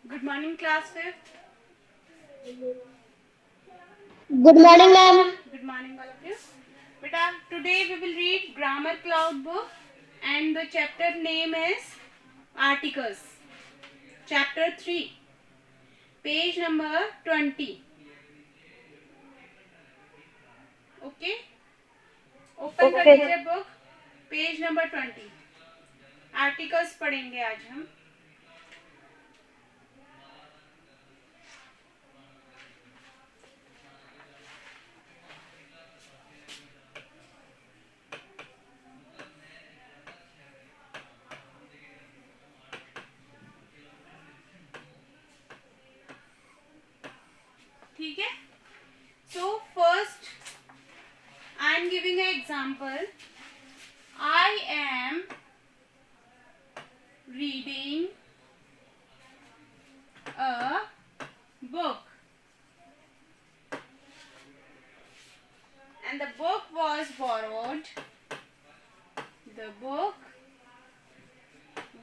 Good morning, class fifth. Good morning, ma'am. Good morning, all of you. Beta, today we will read Grammar Cloud book, and the chapter name is Articles. Chapter 3, page number 20. Okay? Open कर Okay. लीजिए book, page number 20. Articles पढ़ेंगे आज हम. ठीक है? So first, I am giving an example. I am reading a book, and the book was borrowed. The book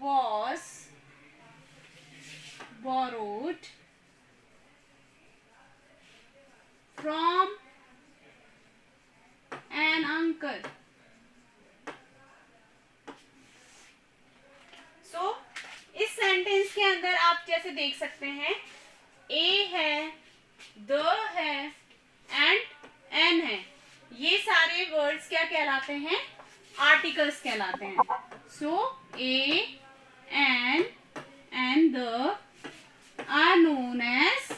was borrowed from an uncle. So, इस sentence के अंदर आप जैसे देख सकते हैं, A है, the है, and an है. ये सारे वर्ड्स क्या कहलाते हैं? आर्टिकल्स कहलाते हैं. So, A, an, and the are known as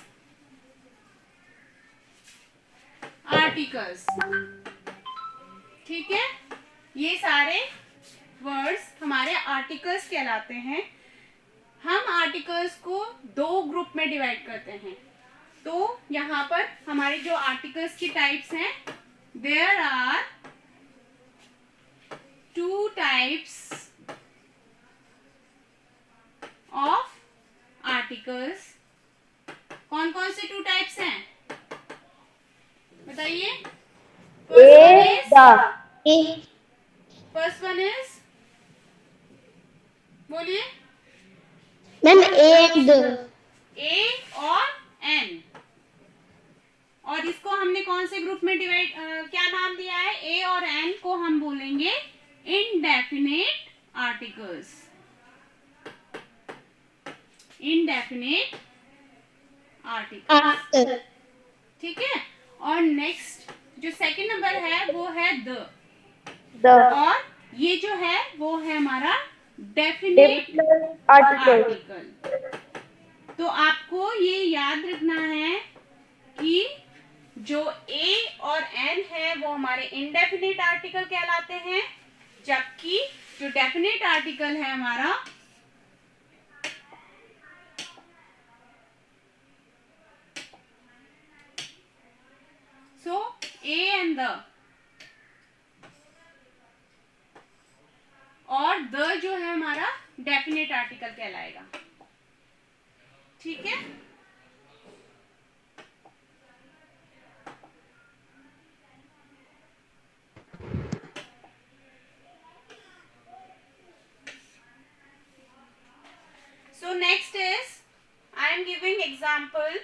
articles. ठीक है, ये सारे वर्ड्स हमारे आर्टिकल्स कहलाते हैं. हम आर्टिकल्स को दो ग्रुप में डिवाइड करते हैं. तो यहाँ पर हमारे जो आर्टिकल्स की टाइप्स हैं, there are 2 types of articles. कौन कौन से 2 टाइप्स हैं बताइए? फर्स्ट वन इज बोलिए Ma'am, A and the. A or N. और इसको हमने कौन से ग्रुप में डिवाइड क्या नाम दिया है? ए और एन को हम बोलेंगे इनडेफिनेट आर्टिकल्स. Indefinite articles. ठीक है. और नेक्स्ट जो सेकंड नंबर है वो है द. और ये जो है वो है हमारा डेफिनेट आर्टिकल. तो आपको ये याद रखना है कि जो ए और एन है वो हमारे इनडेफिनेट आर्टिकल कहलाते हैं, जबकि जो डेफिनेट आर्टिकल है हमारा सो ए एंड द और द जो है हमारा डेफिनेट आर्टिकल कहलाएगा. ठीक है. So next is I am giving example.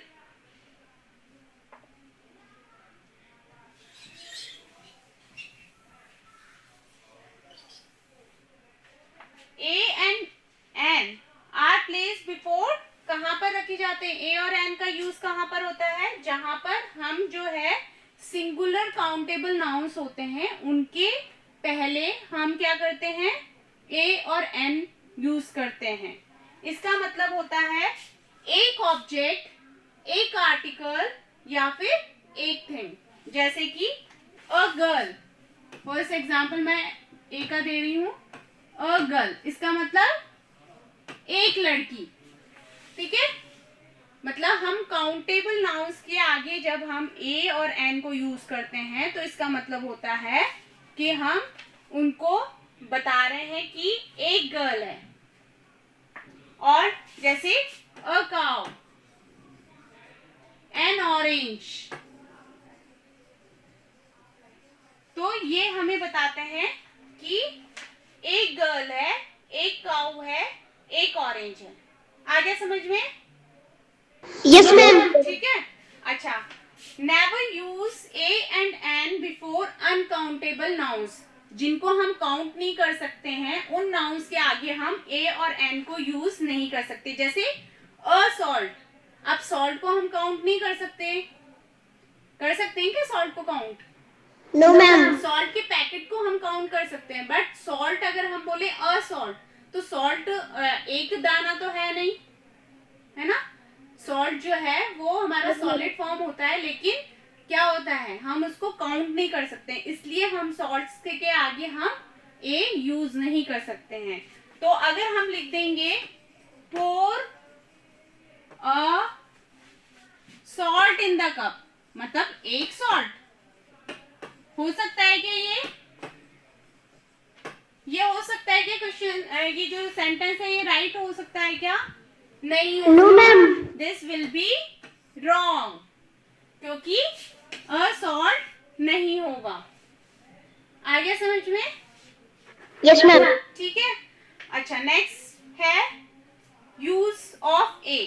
A and N are placed before. कहाँ पर रखे जाते हैं? ए और एन का यूज कहाँ पर होता है? जहां पर हम जो है सिंगुलर काउंटेबल नाउन्स होते हैं उनके पहले हम क्या करते हैं? ए और एन यूज करते हैं. इसका मतलब होता है एक ऑब्जेक्ट, एक आर्टिकल या फिर एक थिंग. जैसे कि अ गर्ल. फॉर एग्जाम्पल मैं ए का दे रही हूं, अ गर्ल. इसका मतलब एक लड़की. ठीक है. मतलब हम काउंटेबल नाउन्स के आगे जब हम ए और एन को यूज करते हैं तो इसका मतलब होता है कि हम उनको बता रहे हैं कि एक गर्ल है. और जैसे अ काउ, एन ऑरेंज. तो ये हमें बताते हैं कि एक गर्ल है, एक काउ है, एक ऑरेंज है. आ गया समझ में? Yes, ma'am. ठीक है। अच्छा, never use A and an before uncountable nouns. जिनको हम काउंट नहीं कर सकते हैं उन नाउन्स के आगे हम ए और एन को यूज नहीं कर सकते। जैसे अ सॉल्ट, अब सॉल्ट को हम काउंट नहीं कर सकते। कर सकते हैं क्या सॉल्ट को काउंट? No, ma'am. सॉल्ट के पैकेट को हम काउंट कर सकते हैं, बट सॉल्ट अगर हम बोले अ सॉल्ट, तो सॉल्ट एक दाना तो है नहीं, है ना। सॉल्ट जो है वो हमारा सॉलिड फॉर्म होता है, लेकिन क्या होता है हम उसको काउंट नहीं कर सकते, इसलिए हम सॉल्ट्स के आगे हम ए यूज नहीं कर सकते हैं। तो अगर हम लिख देंगे pour a salt in the cup, मतलब एक सॉल्ट हो सकता है क्या? ये हो सकता है क्या क्वेश्चन? ये जो सेंटेंस है ये राइट हो सकता है क्या? नहीं हो। No, ma'am. This will be wrong, क्योंकि अ सॉल्ट नहीं होगा। आ गया समझ में? Yes, ma'am. ठीक है। अच्छा, नेक्स्ट है यूज ऑफ ए।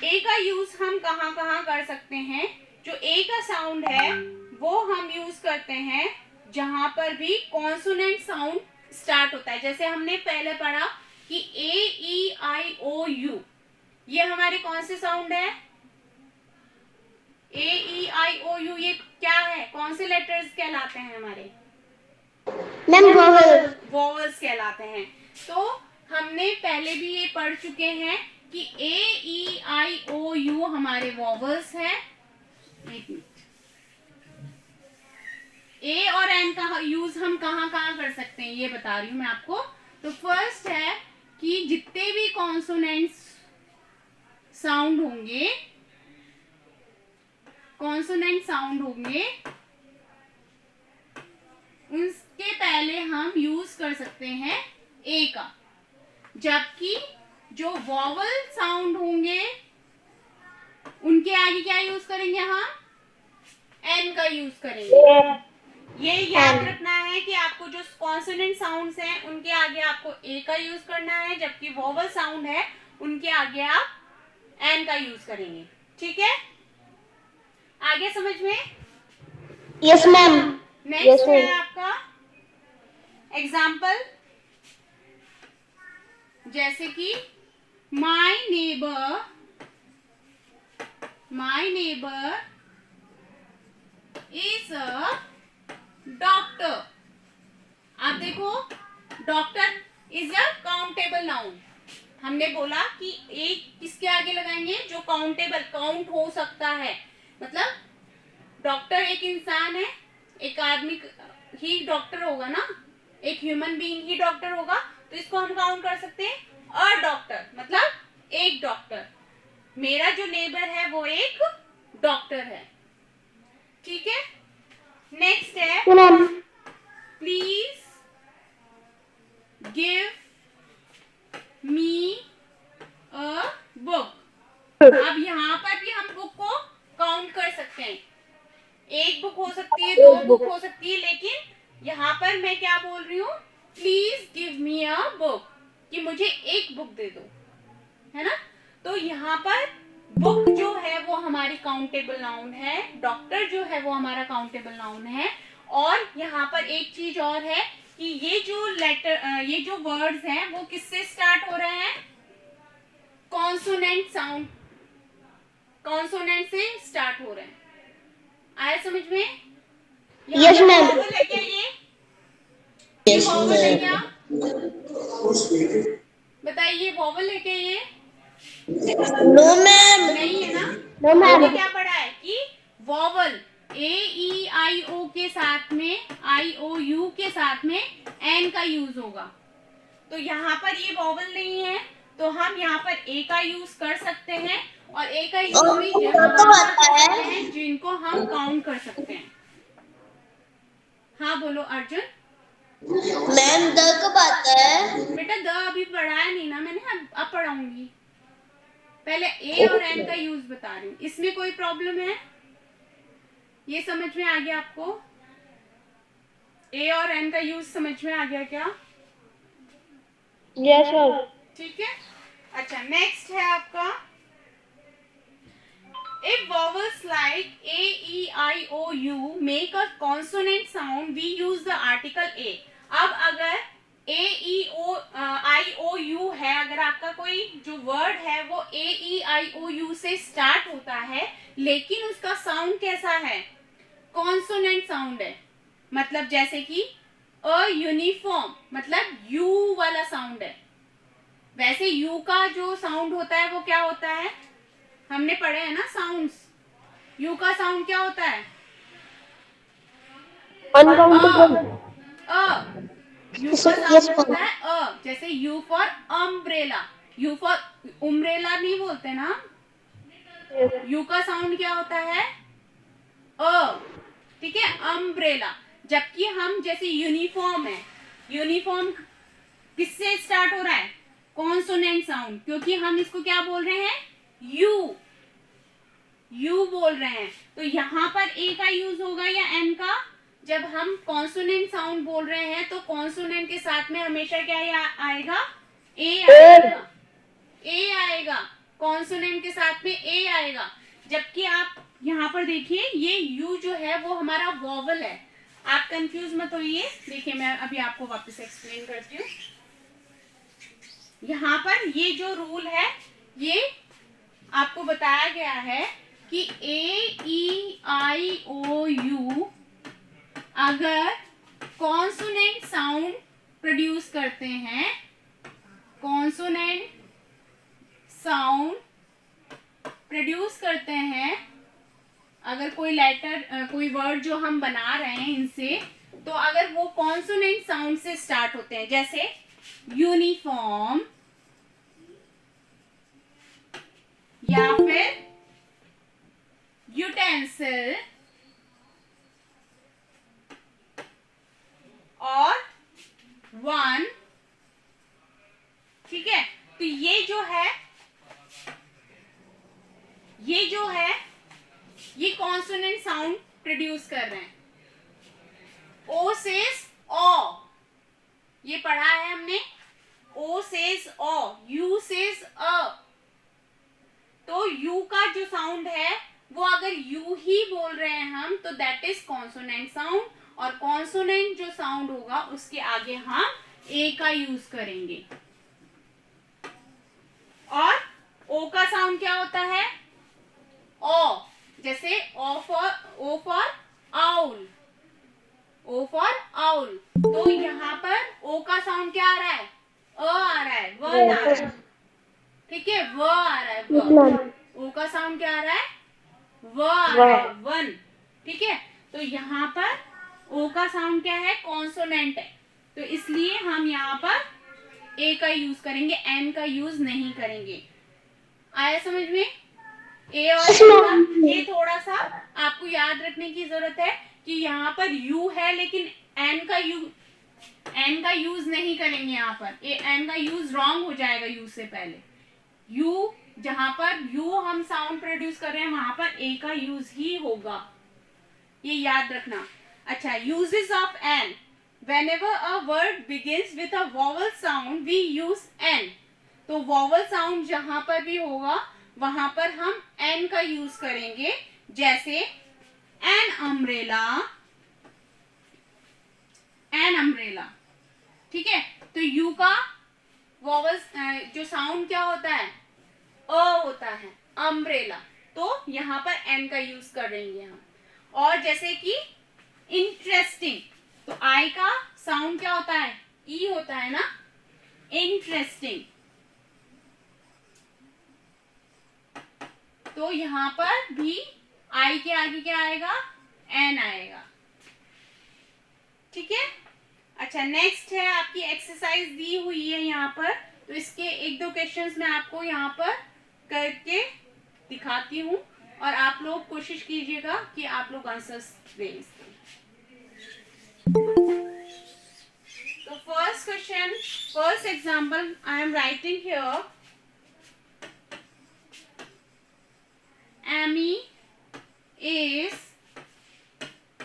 ए का यूज हम कहाँ कहाँ कर सकते हैं? जो ए का साउंड है वो हम यूज करते हैं जहां पर भी कॉन्सोनेंट साउंड स्टार्ट होता है। जैसे हमने पहले पढ़ा कि ए ई आई ओ यू, ये हमारे कौन से साउंड है? ए ई आई ओ यू, ये क्या है? कौन से लेटर्स कहलाते हैं हमारे? Ma'am, vowel. वॉवल्स कहलाते हैं। तो हमने पहले भी ये पढ़ चुके हैं कि ए ई आई ओ यू हमारे वॉवल्स हैं। एक मिनट, ए और एन का यूज हम कहाँ कहाँ कर सकते हैं ये बता रही हूं मैं आपको। तो फर्स्ट है कि जितने भी कॉन्सोनेंट्स साउंड होंगे, कॉन्सोनेंट साउंड होंगे, उसके पहले हम यूज कर सकते हैं ए का, जबकि जो वॉवल साउंड होंगे उनके आगे क्या यूज करेंगे? हम एन का यूज करेंगे। ये याद रखना है कि आपको जो कॉन्सोनेंट साउंड्स हैं उनके आगे आपको ए का यूज करना है, जबकि वॉवल साउंड है उनके आगे आप एन का यूज करेंगे। ठीक है, आगे समझ में? Yes, ma'am. नेक्स्ट है आपका एग्जाम्पल, जैसे कि my neighbour is a doctor. आप देखो, doctor is a countable noun. हमने बोला कि एक किसके आगे लगाएंगे? जो काउंटेबल, काउंट हो सकता है। मतलब डॉक्टर एक इंसान है, एक आदमी ही डॉक्टर होगा ना, एक ह्यूमन बीइंग ही डॉक्टर होगा, तो इसको हम काउंट कर सकते हैं अ डॉक्टर, मतलब एक डॉक्टर। मेरा जो नेबर है वो एक डॉक्टर है। ठीक है, नेक्स्ट है No, ma'am. Please give me a book. अब यहाँ पर भी हम बुक को काउंट कर सकते हैं। एक बुक हो सकती है, दो बुक हो सकती है, लेकिन यहाँ पर मैं क्या बोल रही हूँ? Please give me a book, कि मुझे एक बुक दे दो, है ना। तो यहाँ पर बुक जो है वो हमारी काउंटेबल नाउन है, डॉक्टर जो है वो हमारा काउंटेबल नाउन है। और यहाँ पर एक चीज और है कि ये जो लेटर, ये जो वर्ड्स हैं वो किससे स्टार्ट हो रहे हैं? कॉन्सोनेंट साउंड, कॉन्सोनेंट से स्टार्ट हो रहे हैं। आया समझ में? Yes, ma'am. वॉवल है क्या ये? ये वॉवल है क्या? बताइए, वॉवल है क्या ये? No, ma'am. नहीं है ना। No, हमने ma'am. क्या पढ़ा है कि वॉवल ए ई आई ओ के साथ में, आई ओ यू के साथ में एन का यूज होगा। तो यहाँ पर ये वॉवल नहीं है, तो हम यहाँ पर ए का यूज कर सकते हैं। और ए का यूज भी जहाँ पर कर सकते हैं जिनको हम काउंट कर सकते हैं। हाँ बोलो अर्जुन। मैम द कब आता है? बेटा द अभी पढ़ाया नहीं ना मैंने, अब पढ़ाऊंगी। पहले ए और एन का यूज बता रही हूँ। इसमें कोई प्रॉब्लम है? ये समझ में आ गया आपको? ए और एन का यूज समझ में आ गया क्या? Yes, sir. ठीक है। अच्छा, नेक्स्ट है आपका like A, E, I, O, U make a consonant sound, we use the article A. अब अगर A, E, O, I, O, U है, अगर आपका कोई जो वर्ड है वो A, E, I, O, U से स्टार्ट होता है लेकिन उसका साउंड कैसा है, कॉन्सोनेंट साउंड है, मतलब जैसे कि अ यूनिफॉर्म मतलब यू वाला साउंड है। वैसे यू का जो साउंड होता है वो क्या होता है, हमने पढ़े हैं ना साउंड्स। यू का साउंड क्या होता है, अनकाउंटेबल। अ। यू का साउंड होता है अ, जैसे you for umbrella, you for Umbrella नहीं बोलते ना, यू का साउंड क्या होता है, अ, ठीक है, अम्ब्रेला। जबकि हम जैसे यूनिफॉर्म है, यूनिफॉर्म किससे स्टार्ट हो रहा है, कॉन्सोनेंट साउंड, क्योंकि हम इसको क्या बोल रहे हैं, यू, यू बोल रहे हैं। तो यहाँ पर ए का यूज होगा या एन का, जब हम कॉन्सोनेंट साउंड बोल रहे हैं तो कॉन्सोनेंट के साथ में हमेशा क्या आएगा, ए आएगा, ए आएगा, कॉन्सोनेंट के साथ में ए आएगा। जबकि आप यहाँ पर देखिए ये यू जो है वो हमारा वॉवल है, आप कंफ्यूज मत होइए। देखिए मैं अभी आपको वापस एक्सप्लेन करती हूँ। यहाँ पर ये जो रूल है ये आपको बताया गया है कि ए, ई, आई, ओ, यू अगर कॉन्सोनेंट साउंड प्रोड्यूस करते हैं, कॉन्सोनेंट साउंड प्रोड्यूस करते हैं, अगर कोई लेटर कोई वर्ड जो हम बना रहे हैं इनसे, तो अगर वो कॉन्सोनेंट साउंड से स्टार्ट होते हैं, जैसे यूनिफॉर्म या फिर यूटेंसिल और वन, ठीक है, तो ये जो है ये कॉन्सोनेंट साउंड प्रोड्यूस कर रहे हैं। ओ सेज ओ, ये पढ़ा है हमने, O says O, U says uh. तो यू का जो साउंड है वो अगर यू ही बोल रहे हैं हम तो दैट इज कॉन्सोनेंट साउंड, और कॉन्सोनेंट जो साउंड होगा उसके आगे हम ए का यूज करेंगे। और ओ का साउंड क्या होता है, ओ, जैसे O for owl, O for owl. तो यहाँ पर ओ का साउंड क्या आ रहा है, अ आ रहा है, वन आ रहा है, ठीक है, व आ रहा है, व। ओ का साउंड क्या आ रहा है, व आ रहा है, वन, ठीक है। तो यहाँ पर ओ का साउंड क्या है, कॉन्सोनेंट है, तो इसलिए हम यहाँ पर ए का यूज करेंगे, एन का यूज नहीं करेंगे। आया समझ में, ए और एन का ये थोड़ा सा आपको याद रखने की जरूरत है कि यहाँ पर यू है लेकिन एन का यूज नहीं करेंगे। यहाँ पर एन का यूज रॉन्ग हो जाएगा यू से पहले। यू, जहां पर यू हम साउंड प्रोड्यूस कर रहे हैं वहां पर ए का यूज ही होगा, ये याद रखना। अच्छा, uses of an, whenever a word begins with a vowel sound we use n। तो वॉवल साउंड जहां पर भी होगा वहां पर हम एन का यूज करेंगे, जैसे एन अम्ब्रेला, एन अम्ब्रेला, ठीक है। तो यू का वॉवल जो साउंड क्या होता है, अ होता है, अम्ब्रेला, तो यहाँ पर एन का यूज करेंगे हम। और जैसे कि इंटरेस्टिंग, तो आई का साउंड क्या होता है, ई होता है ना, इंटरेस्टिंग, तो यहाँ पर भी आई के आगे क्या आएगा, एन आएगा, ठीक है। अच्छा, नेक्स्ट है आपकी एक्सरसाइज दी हुई है यहाँ पर, तो इसके एक दो क्वेश्चंस मैं आपको यहाँ पर करके दिखाती हूँ और आप लोग कोशिश कीजिएगा कि आप लोग आंसर्स दें। तो first question, first example I am writing here, Amy is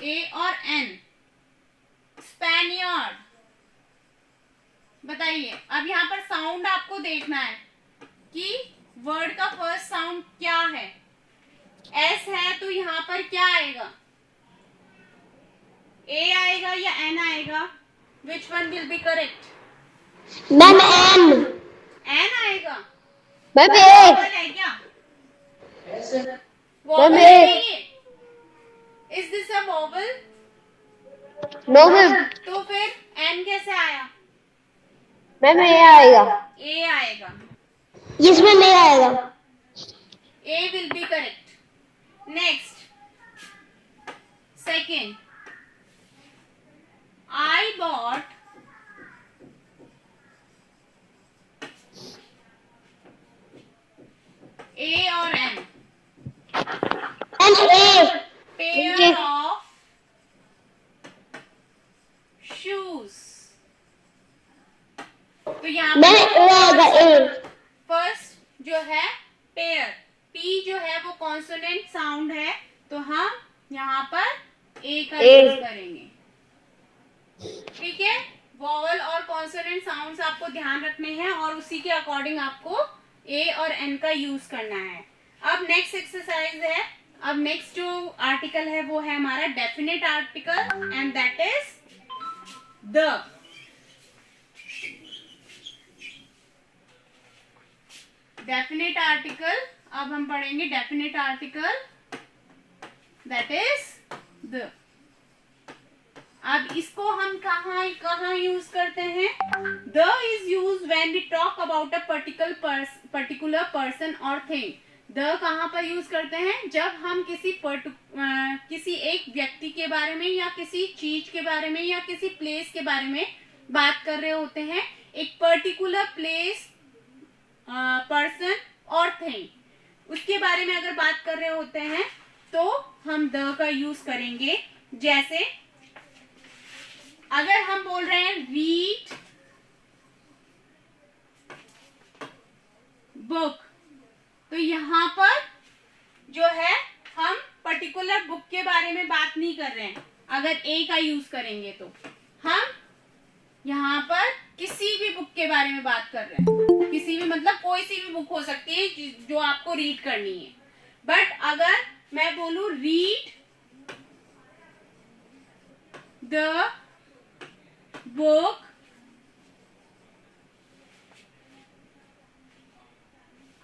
a or an स्पेनियर्ड। बताइए, अब यहाँ पर साउंड आपको देखना है कि वर्ड का फर्स्ट साउंड क्या है, एस है तो यहाँ पर क्या आएगा? ए आएगा या एन आएगा? Which one will be correct? Ma'am an. An आएगा। मैम वॉवल है क्या? वॉवल है ए। ये? Is this a vowel? No ma'am. तो फिर एन कैसे आया? मैम ए आएगा। ए आएगा। इसमें नहीं आएगा। A will be correct. Next, second, I bought A और N N A. pair of shoes. तो यहाँ मैम ए आएगा ए। फर्स्ट जो है पेयर, P जो है वो कॉन्सोनेंट साउंड है, तो हम यहाँ पर A का A। यूज करेंगे. ठीक है, वॉवल और कॉन्सोनेंट साउंड्स आपको ध्यान रखने हैं और उसी के अकॉर्डिंग आपको ए और एन का यूज करना है. अब नेक्स्ट एक्सरसाइज है. अब नेक्स्ट जो आर्टिकल है वो है हमारा definite article and that is the. Definite article, अब हम पढ़ेंगे definite article that is the. अब इसको हम कहाँ यूज करते हैं? The is use when we talk about a particular person or thing. The कहाँ पर यूज करते हैं? जब हम किसी एक व्यक्ति के बारे में या किसी चीज के बारे में या किसी प्लेस के बारे में बात कर रहे होते हैं. एक particular place, person or thing, उसके बारे में अगर बात कर रहे होते हैं तो हम द का यूज करेंगे. जैसे अगर हम बोल रहे हैं रीड बुक, तो यहाँ पर जो है हम पर्टिकुलर बुक के बारे में बात नहीं कर रहे हैं. अगर ए का यूज करेंगे तो हम यहाँ पर किसी भी बुक के बारे में बात कर रहे हैं. किसी भी मतलब कोई सी भी बुक हो सकती है जो आपको रीड करनी है. बट अगर मैं बोलूं read the book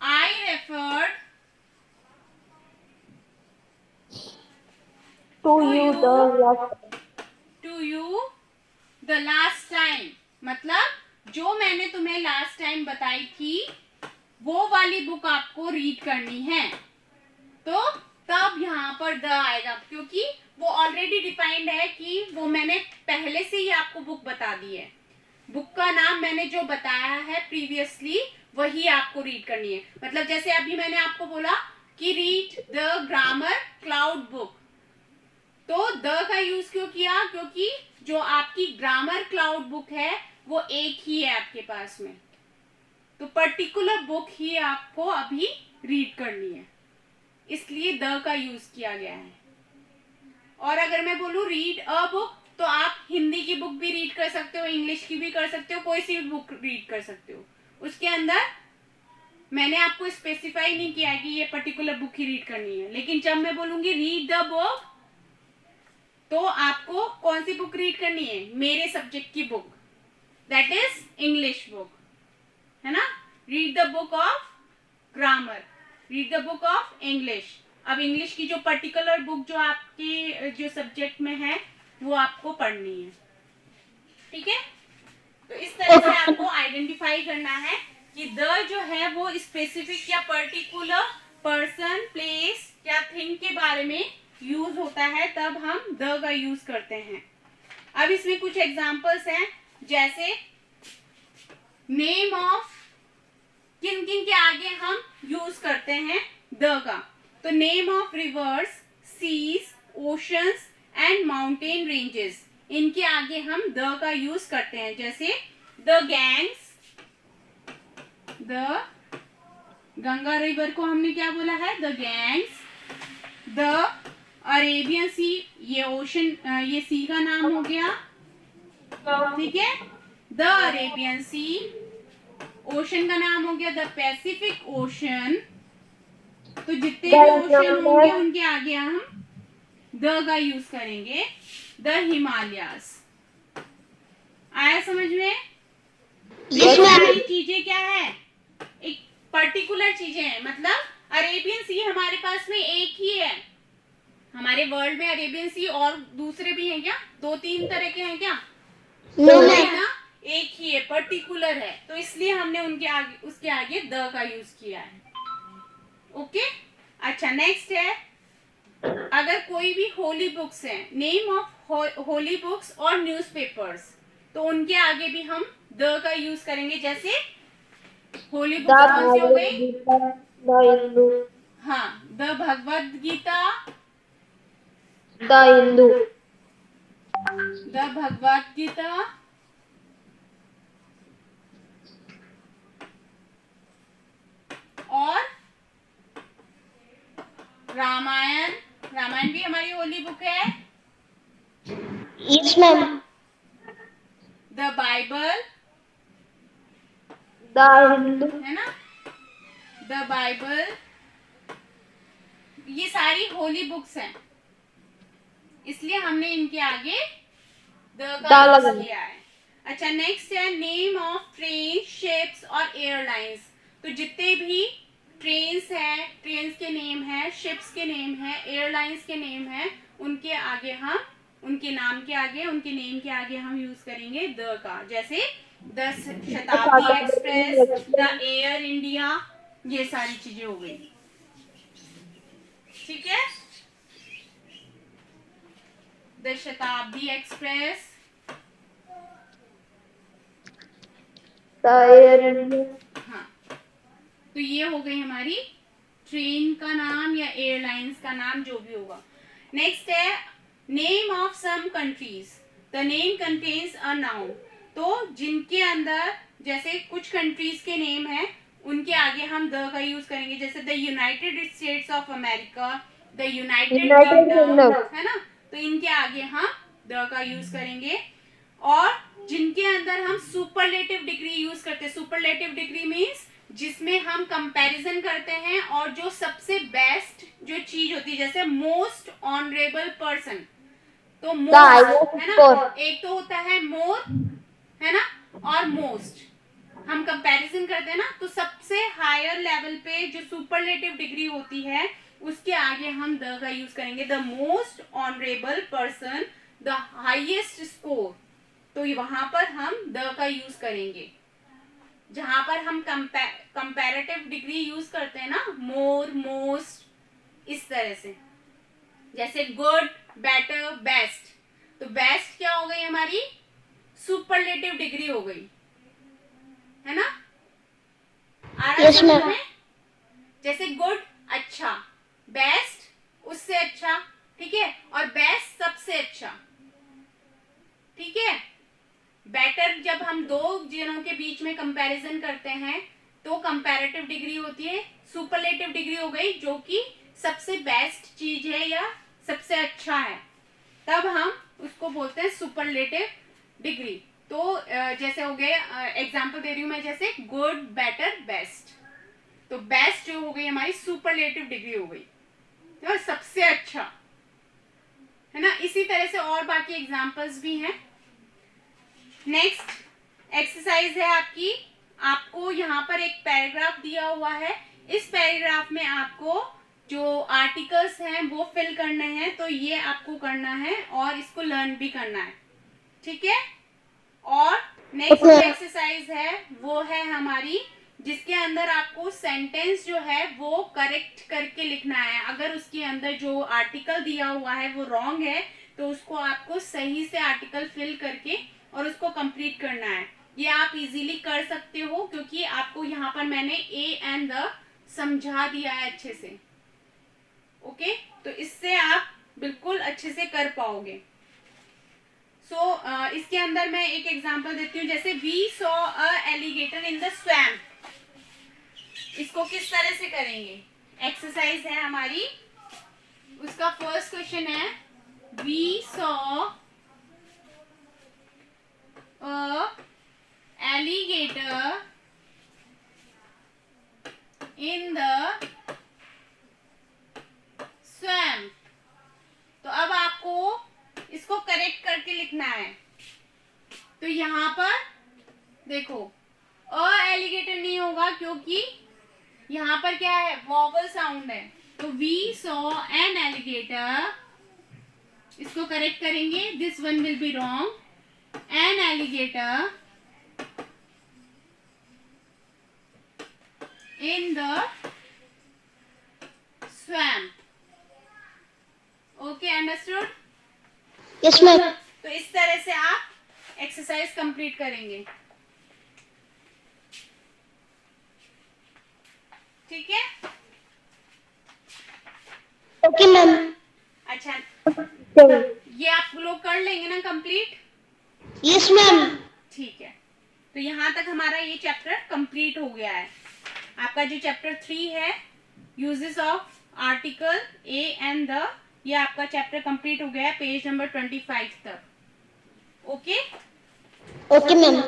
I referred to you the last time, मतलब जो मैंने तुम्हें लास्ट टाइम बताई थी वो वाली बुक आपको रीड करनी है. तो तब यहाँ पर द आएगा क्योंकि वो ऑलरेडी डिफाइंड है कि वो मैंने पहले से ही आपको बुक बता दी है. बुक का नाम मैंने जो बताया है प्रीवियसली वही आपको रीड करनी है. मतलब जैसे अभी मैंने आपको बोला कि read the grammar cloud book, तो द का यूज क्यों किया? क्योंकि जो आपकी ग्रामर क्लाउड बुक है वो एक ही है आपके पास में, तो पर्टिकुलर बुक ही आपको अभी रीड करनी है, इसलिए द का यूज किया गया है. और अगर मैं बोलूं रीड अ बुक, तो आप हिंदी की बुक भी रीड कर सकते हो, इंग्लिश की भी कर सकते हो, कोई सी भी बुक रीड कर सकते हो. उसके अंदर मैंने आपको स्पेसिफाई नहीं किया है कि ये पर्टिकुलर बुक ही रीड करनी है. लेकिन जब मैं बोलूंगी रीड द बुक, तो आपको कौन सी बुक रीड करनी है? मेरे सब्जेक्ट की book, that is English book, है ना. Read the book of grammar, read the book of English. अब इंग्लिश की जो पर्टिकुलर बुक जो आपके जो सब्जेक्ट में है वो आपको पढ़नी है. ठीक है, तो इस तरह से आपको आइडेंटिफाई करना है कि द जो है वो स्पेसिफिक या पर्टिकुलर पर्सन, प्लेस या थिंग के बारे में यूज होता है, तब हम द का यूज करते हैं. अब इसमें कुछ एग्जांपल्स हैं, जैसे नेम ऑफ, किन किन के आगे हम यूज करते हैं द का? तो name of rivers, seas, oceans and mountain ranges, इनके आगे हम द का यूज करते हैं. जैसे the Ganges, the Ganga river को हमने क्या बोला है? The Ganges. The Arabian sea, ये ओशन, ये सी का नाम हो गया. ठीक है, द अरेबियन सी. ओशन का नाम हो गया द पैसिफिक ओशन. तो जितने भी ओशन होंगे उनके आगे हम द का यूज करेंगे, द हिमालयास। आया समझ में? ये सारी चीजें क्या है, एक पर्टिकुलर चीजें हैं, मतलब अरेबियन सी हमारे पास में एक ही है, हमारे वर्ल्ड में अरेबियन सी और दूसरे भी हैं क्या, 2-3 तरह के हैं क्या? नहीं ना, एक ही है, पर्टिकुलर है, तो इसलिए हमने उनके आगे उसके आगे द का यूज किया है। ओके, अच्छा नेक्स्ट है, अगर कोई भी होली बुक्स है, नेम ऑफ होली बुक्स और न्यूज़पेपर्स, तो उनके आगे भी हम द का यूज करेंगे। जैसे होली बुक्स कौन सी हो गई? द हिंदू, हाँ, the Bhagavad Gita, the Hindu, the Bhagavad Gita, और रामायण। रामायण भी हमारी होली बुक है। Yes ma'am, the Bible, the Hindu, है ना, द बाइबल, ये सारी होली बुक्स हैं, इसलिए हमने इनके आगे द का यूज किया है। अच्छा नेक्स्ट है, नेम ऑफ ट्रेन, शिप्स और एयरलाइंस। तो जितने भी ट्रेन्स हैं, ट्रेन्स के नेम है, शिप्स के नेम है, एयरलाइंस के नेम है, उनके आगे हम, उनके नाम के आगे, उनके नेम के आगे हम यूज करेंगे द का। जैसे द शताब्दी एक्सप्रेस, द एयर इंडिया, ये सारी चीजें हो गई। ठीक है, द शताब्दी एक्सप्रेस, हाँ, तो ये हो गई हमारी ट्रेन का नाम या एयरलाइंस का नाम, जो भी होगा। नेक्स्ट है, name of some countries, the name contains a noun. तो जिनके अंदर, जैसे कुछ कंट्रीज के नेम है, उनके आगे हम द का यूज करेंगे। जैसे the United states of America, the United kingdom, है ना, तो इनके आगे हम द का यूज करेंगे। और जिनके अंदर हम सुपरलेटिव डिग्री यूज करते हैं, सुपरलेटिव डिग्री मीन्स जिसमें हम कंपैरिजन करते हैं, और जो सबसे बेस्ट जो चीज होती है, जैसे मोस्ट ऑनरेबल पर्सन, तो मोस्ट, है ना, एक तो होता है मोर, है ना, और मोस्ट, हम कंपैरिजन करते हैं ना, तो सबसे हायर लेवल पे जो सुपरलेटिव डिग्री होती है, उसके आगे हम द का यूज करेंगे, the most honourable person, the highest score, तो वहां पर हम द का यूज करेंगे। जहां पर हम कंपैरेटिव डिग्री यूज करते हैं ना, मोर, मोस्ट, इस तरह से, जैसे गुड, बेटर, बेस्ट, तो बेस्ट क्या हो गई हमारी, सुपरलेटिव डिग्री हो गई, है ना, आ रहा है समझ में? जैसे गुड अच्छा, बेस्ट उससे अच्छा, ठीक है, और बेस्ट सबसे अच्छा, ठीक है। बेटर जब हम दो जनों के बीच में कंपैरिजन करते हैं, तो कंपैरेटिव डिग्री होती है, सुपरलेटिव डिग्री हो गई जो कि सबसे बेस्ट चीज है या सबसे अच्छा है, तब हम उसको बोलते हैं सुपरलेटिव डिग्री। तो जैसे हो गए, एग्जांपल दे रही हूं मैं, जैसे गुड, बेटर, बेस्ट, तो बेस्ट जो हो गई हमारी सुपरलेटिव डिग्री हो गई, तो सबसे अच्छा, है ना। इसी तरह से और बाकी एग्जांपल्स भी हैं। नेक्स्ट एक्सरसाइज है आपकी, आपको यहाँ पर एक पैराग्राफ दिया हुआ है, इस पैराग्राफ में आपको जो आर्टिकल्स हैं वो फिल करने हैं, तो ये आपको करना है और इसको लर्न भी करना है, ठीक है। और नेक्स्ट जो एक्सरसाइज है वो है हमारी, जिसके अंदर आपको सेंटेंस जो है वो करेक्ट करके लिखना है। अगर उसके अंदर जो आर्टिकल दिया हुआ है वो रॉन्ग है, तो उसको आपको सही से आर्टिकल फिल करके और उसको कंप्लीट करना है। ये आप इजीली कर सकते हो, क्योंकि आपको यहाँ पर मैंने ए एंड द समझा दिया है अच्छे से, ओके, तो इससे आप बिल्कुल अच्छे से कर पाओगे। इसके अंदर मैं एक एग्जांपल देती हूँ, जैसे we saw a alligator in the swamp, इसको किस तरह से करेंगे, एक्सरसाइज है हमारी, उसका फर्स्ट क्वेश्चन है, we saw a alligator in the करके लिखना है। तो यहाँ पर देखो अ एलिगेटर नहीं होगा क्योंकि यहाँ पर क्या है, वॉवल साउंड है। तो वी सॉ एन एलिगेटर, इसको करेक्ट करेंगे, this one will be wrong. An alligator in the swamp. Okay, understood? Yes ma'am. तो इस तरह से आप एक्सरसाइज कंप्लीट करेंगे, ठीक है? Okay ma'am. अच्छा, ये आप लोग कर लेंगे ना कंप्लीट? Yes ma'am. ठीक है, तो यहाँ तक हमारा ये चैप्टर कंप्लीट हो गया है। आपका जो चैप्टर 3 है, uses of article A and the, ये आपका चैप्टर कंप्लीट हो गया है पेज नंबर 25 तक। Okay okay ma'am.